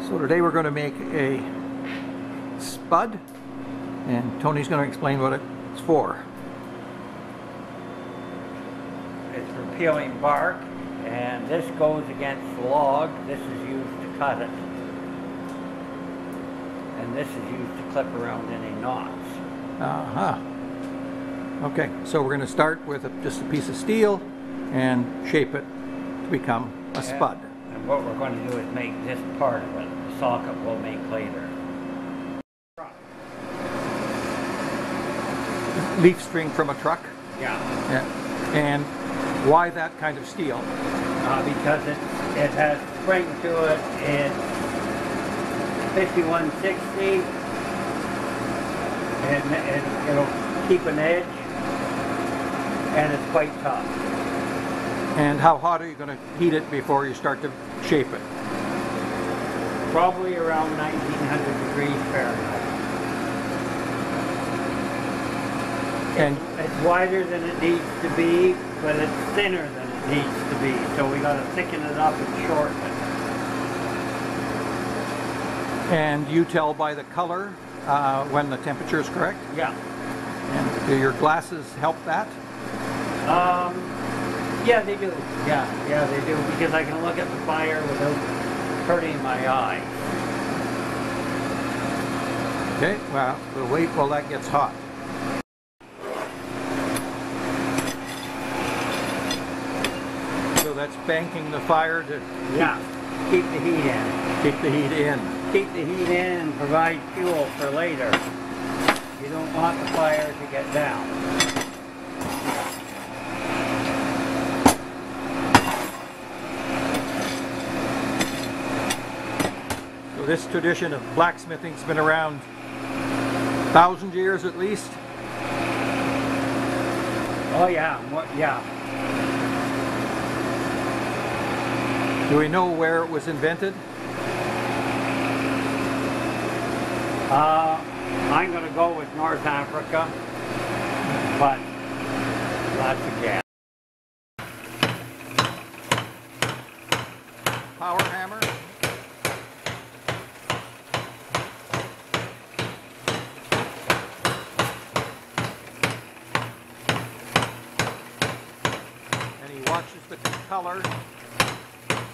So today we're going to make a spud, and Tony's going to explain what it's for. It's for peeling bark, and this goes against the log. This is used to cut it. And this is used to clip around any knots. Okay, so we're going to start with just a piece of steel and shape it to become a spud. And what we're going to do is make this part of it. The socket we'll make later. Leaf string from a truck? Yeah. And why that kind of steel? Because it has spring to it. It's 5160, and it'll keep an edge, and it's quite tough. And how hot are you going to heat it before you start to shape it? Probably around 1900 degrees Fahrenheit. And it's wider than it needs to be, but it's thinner than it needs to be. So we got to thicken it up and shorten it. And you tell by the color when the temperature is correct? Yeah. And do your glasses help that? Yeah, they do. Yeah, they do. Because I can look at the fire without hurting my eye. Okay, well, we'll wait while that gets hot. So that's banking the fire to keep the heat in. Keep the heat in. Keep the heat in and provide fuel for later. You don't want the fire to get down. So this tradition of blacksmithing's been around 1,000 years at least? Oh yeah, yeah. Do we know where it was invented? I'm going to go with North Africa, but lots of gas. Power hammer. And he watches the color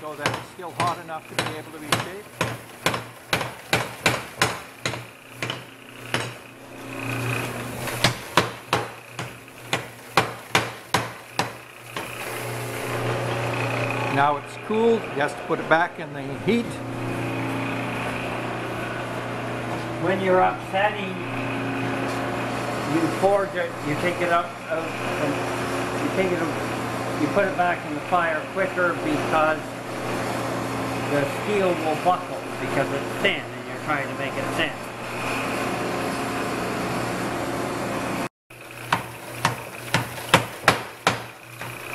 so that it's still hot enough to be able to be shaped. Now it's cooled, he has to put it back in the heat. When you're upsetting, you forge it, you take it up, you put it back in the fire quicker because the steel will buckle because it's thin and you're trying to make it thin.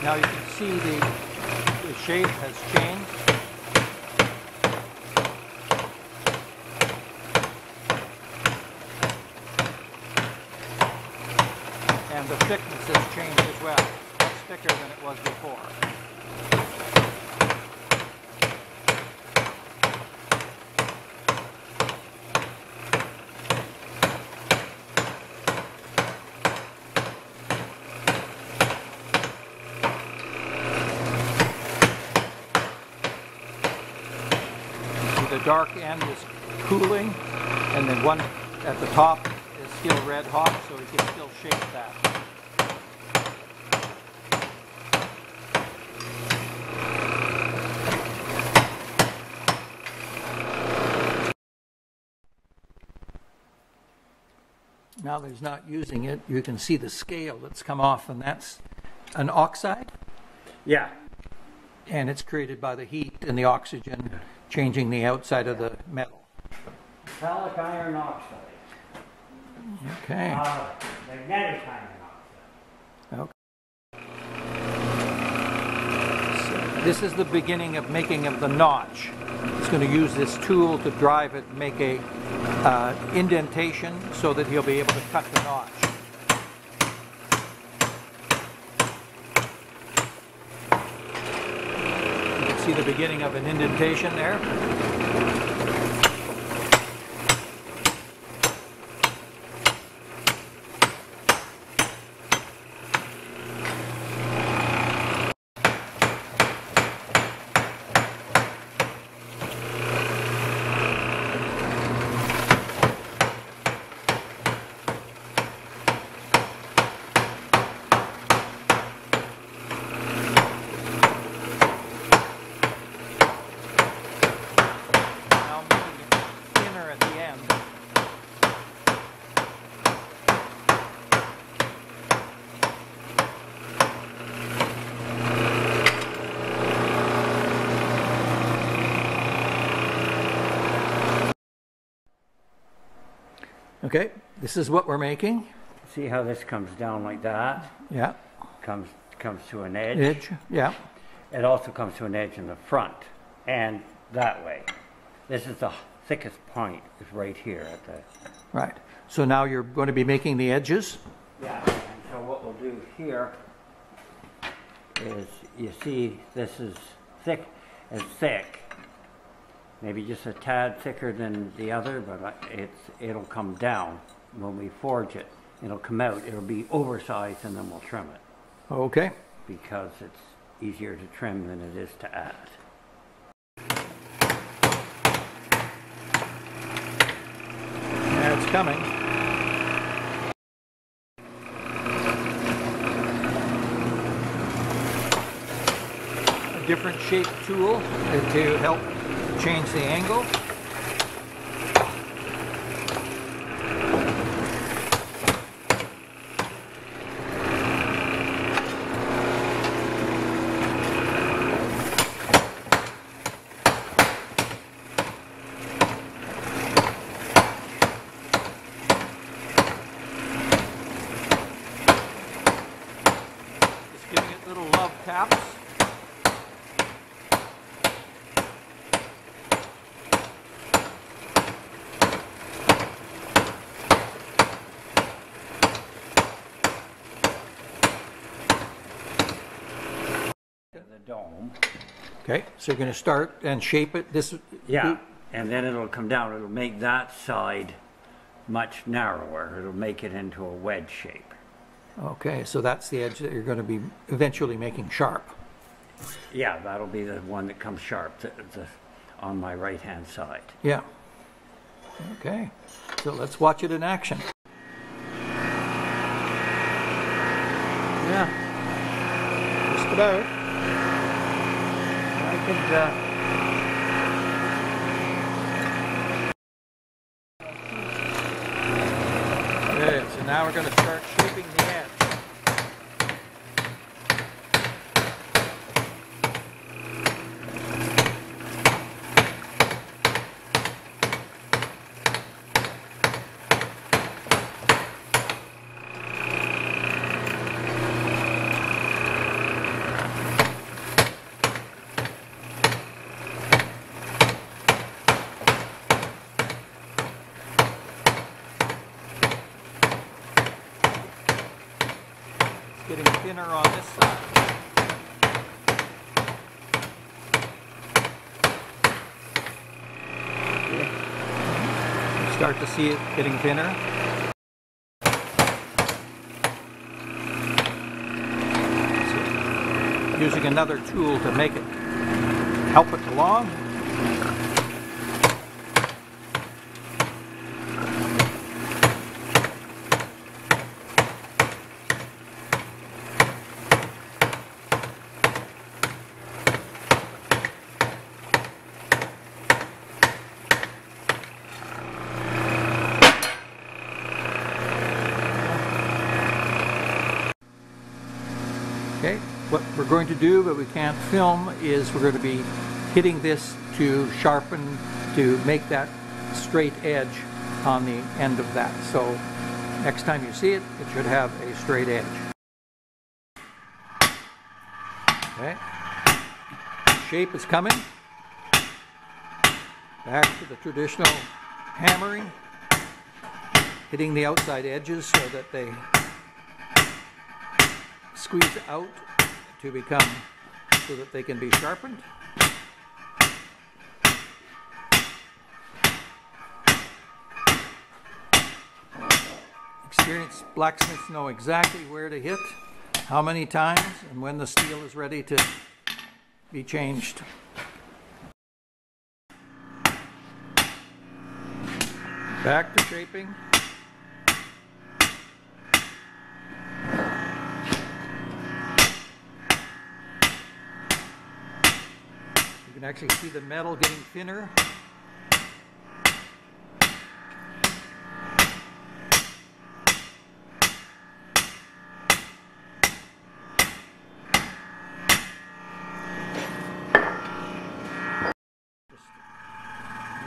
Now you can see the shape has changed. And the thickness has changed as well. It's thicker than it was before. The dark end is cooling, and then one at the top is still red hot, so we can still shape that. Now that he's not using it, you can see the scale that's come off, and that's an oxide? Yeah. And it's created by the heat and the oxygen changing the outside of the metal. Metallic iron oxide. Okay. Magnetic iron oxide. Okay. So this is the beginning of making of the notch. He's going to use this tool to drive it, make a indentation so that he'll be able to cut the notch. You can see the beginning of an indentation there. Okay, this is what we're making. See how this comes down like that? Yeah. Comes to an edge. Edge, yeah. It also comes to an edge in the front and that way. This is the thickest point, is right here at the... Right. So now you're going to be making the edges? Yeah, and so what we'll do here is, you see this is thick, maybe just a tad thicker than the other, but it'll come down when we forge it. It'll come out, it'll be oversized, and then we'll trim it. Okay. Because it's easier to trim than it is to add. Yeah, it's coming. A different shaped tool to help change the angle. Giving it little love taps. The dome. Okay, so you're going to start and shape it. Yeah, and then it'll come down. It'll make that side much narrower. It'll make it into a wedge shape. Okay, so that's the edge that you're going to be eventually making sharp. Yeah, that'll be the one that comes sharp on my right-hand side. Yeah. Okay, so let's watch it in action. Yeah, Just about. I could... Okay, so now we're going to start shaping the edge. Getting thinner on this side. You start to see it getting thinner. So, using another tool to make it, help it along. Okay, what we're going to do, but we can't film, is we're going to be hitting this to sharpen, to make that straight edge on the end of that. So next time you see it, it should have a straight edge. Okay, shape is coming. Back to the traditional hammering, hitting the outside edges so that they squeeze out to become, so that they can be sharpened. Experienced blacksmiths know exactly where to hit, how many times, and when the steel is ready to be changed. Back to shaping. You can actually see the metal getting thinner.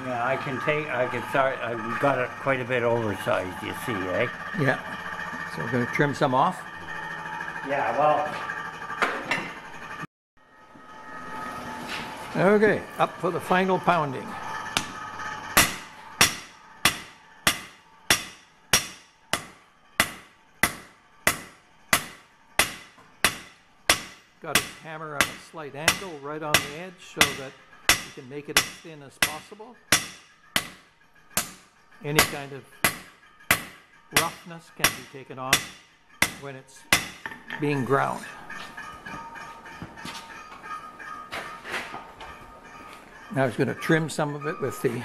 Yeah, I can start, I've got it quite a bit oversized, you see, eh? Yeah. So we're going to trim some off. Yeah, well. Okay, up for the final pounding. Got to hammer at a slight angle right on the edge so that you can make it as thin as possible. Any kind of roughness can be taken off when it's being ground. Now I was going to trim some of it with the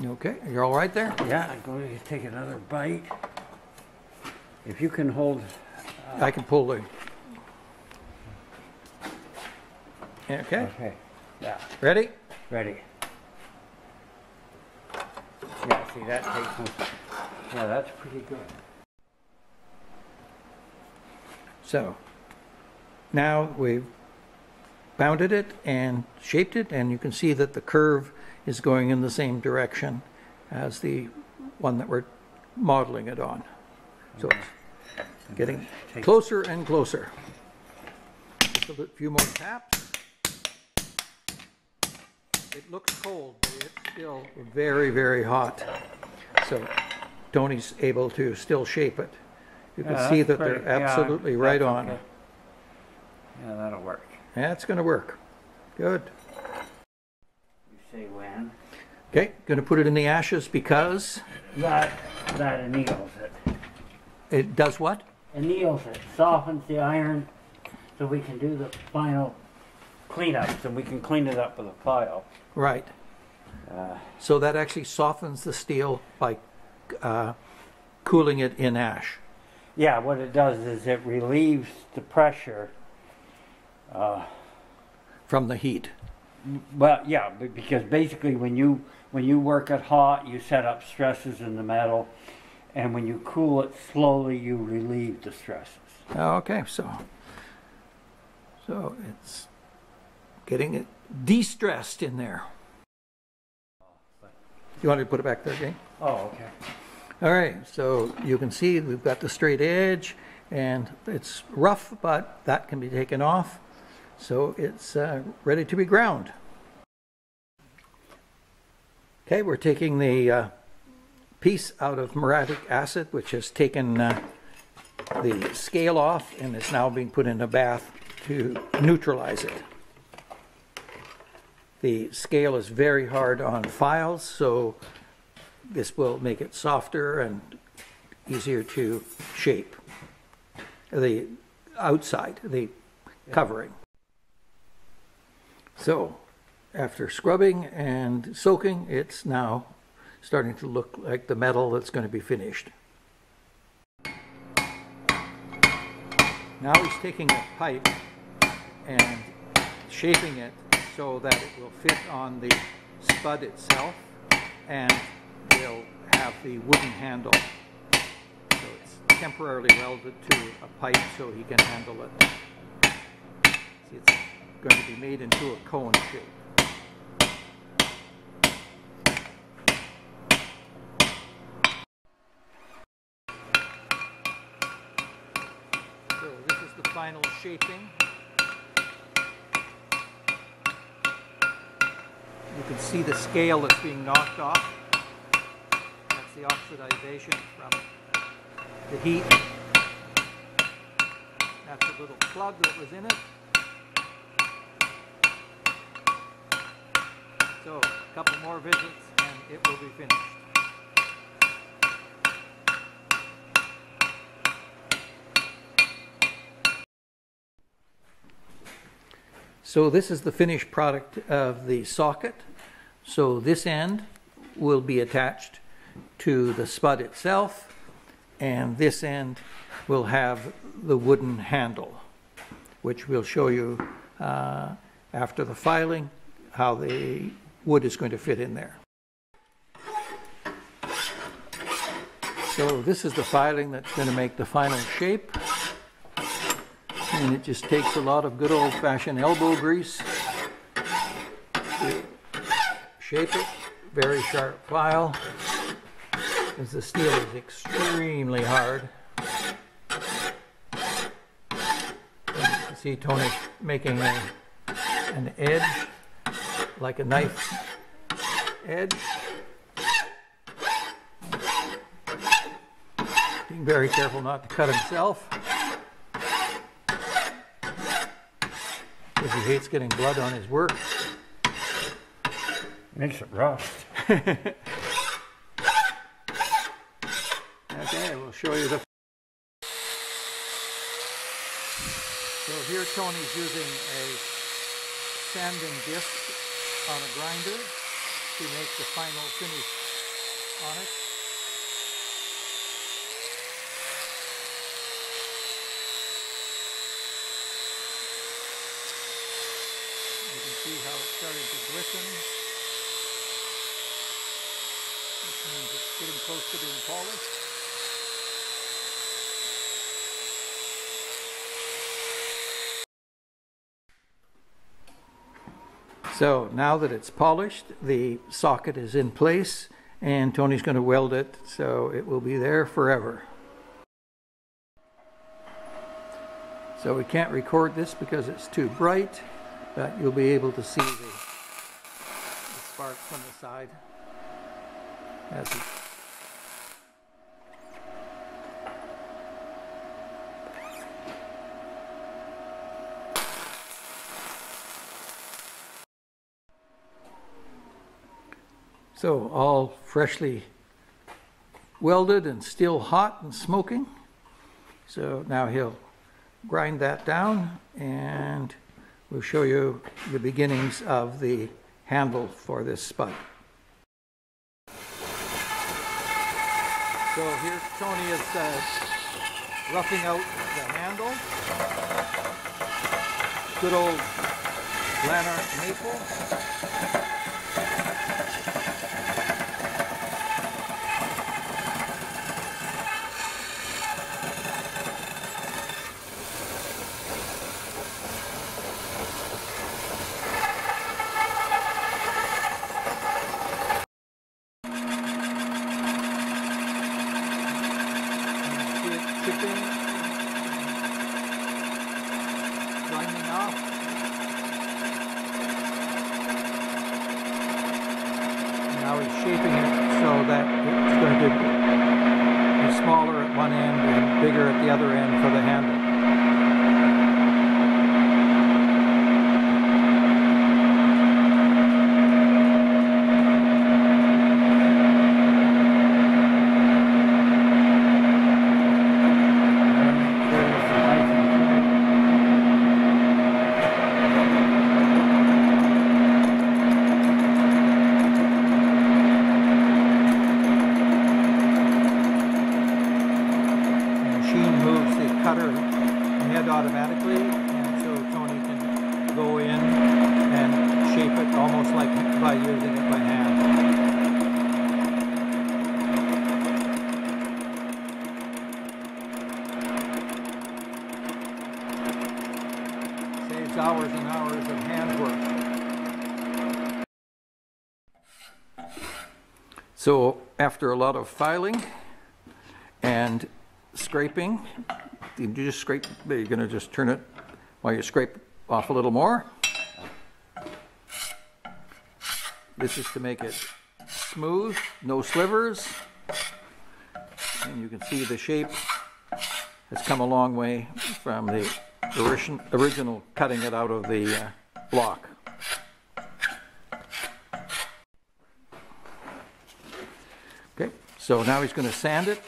okay, you're all right there? Yeah, I'm going to take another bite. If you can hold... I can pull the... Okay. Okay, yeah. Ready? Ready. Yeah, see, that takes some... Yeah, that's pretty good. So, now we've bounded it and shaped it, and you can see that the curve is going in the same direction as the one that we're modeling it on. So it's getting closer and closer. Just a few more taps. It looks cold, but it's still very, very hot. So Tony's able to still shape it. You can see that they're absolutely right on. Okay. Yeah, that'll work. That's going to work. Good. You say when? Okay, going to put it in the ashes because... That anneals it. It does what? Anneals it, softens the iron so we can do the final cleanups and we can clean it up with a file. Right. So that actually softens the steel by cooling it in ash. Yeah, what it does is it relieves the pressure. From the heat. Well, yeah, because basically when you work it hot, you set up stresses in the metal, and when you cool it slowly, you relieve the stresses. Okay, so it's getting it de-stressed in there. You want to put it back there, Jane? Oh, okay. All right, so you can see we've got the straight edge, and it's rough, but that can be taken off. So it's ready to be ground. Okay, we're taking the piece out of muriatic acid, which has taken the scale off and is now being put in a bath to neutralize it. The scale is very hard on files, so this will make it softer and easier to shape. The outside, the covering. So, after scrubbing and soaking, it's now starting to look like the metal that's going to be finished. Now he's taking a pipe and shaping it so that it will fit on the spud itself and will have the wooden handle. So it's temporarily welded to a pipe so he can handle it. See, it's going to be made into a cone shape. So this is the final shaping. You can see the scale that's being knocked off. That's the oxidization from the heat. That's a little plug that was in it. So, a couple more visits and it will be finished. So this is the finished product of the socket. So this end will be attached to the spud itself, and this end will have the wooden handle, which we'll show you after the filing how the wood is going to fit in there. So this is the filing that's going to make the final shape. And it just takes a lot of good old-fashioned elbow grease to shape it. Very sharp file, because the steel is extremely hard. And you can see Tony's making an edge, like a knife edge. Being very careful not to cut himself, because he hates getting blood on his work. Makes it rust. Okay, we'll show you the... So here Tony's using a sanding disc on a grinder to make the final finish on it. You can see how it's starting to glisten. Which means it's getting close to being polished. So now that it's polished, the socket is in place, and Tony's going to weld it so it will be there forever. So we can't record this because it's too bright, but you'll be able to see the spark from the side. As he So all freshly welded and still hot and smoking. So now he'll grind that down, and we'll show you the beginnings of the handle for this spud. So here Tony is roughing out the handle. Good old Lanark maple. Grinding off. Now he's shaping it so that it's going to be smaller at one end and bigger at the other end for the handle. Automatically, and so Tony can go in and shape it almost like by using it by hand. Saves hours and hours of handwork. So after a lot of filing and scraping, you just scrape, you're going to just turn it while you scrape off a little more. This is to make it smooth, no slivers. And you can see the shape has come a long way from the original cutting it out of the block. Okay, so now he's going to sand it.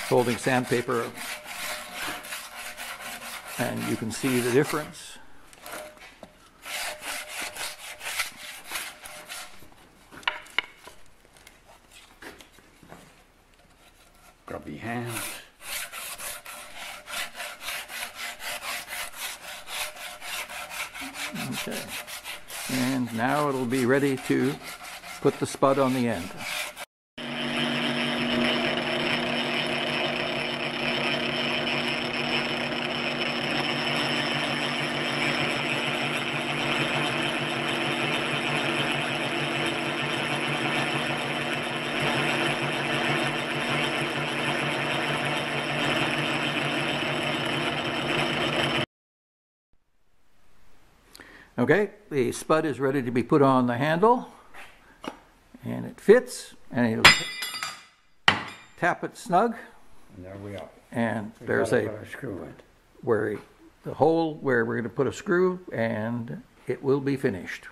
Holding sandpaper, and you can see the difference. Grubby hands. Okay, and now it'll be ready to put the spud on the end. Okay, the spud is ready to be put on the handle, and it fits, and it'll tap it snug. And there we are. And We there's gotta put a screw in. the hole where we're going to put a screw, and it will be finished.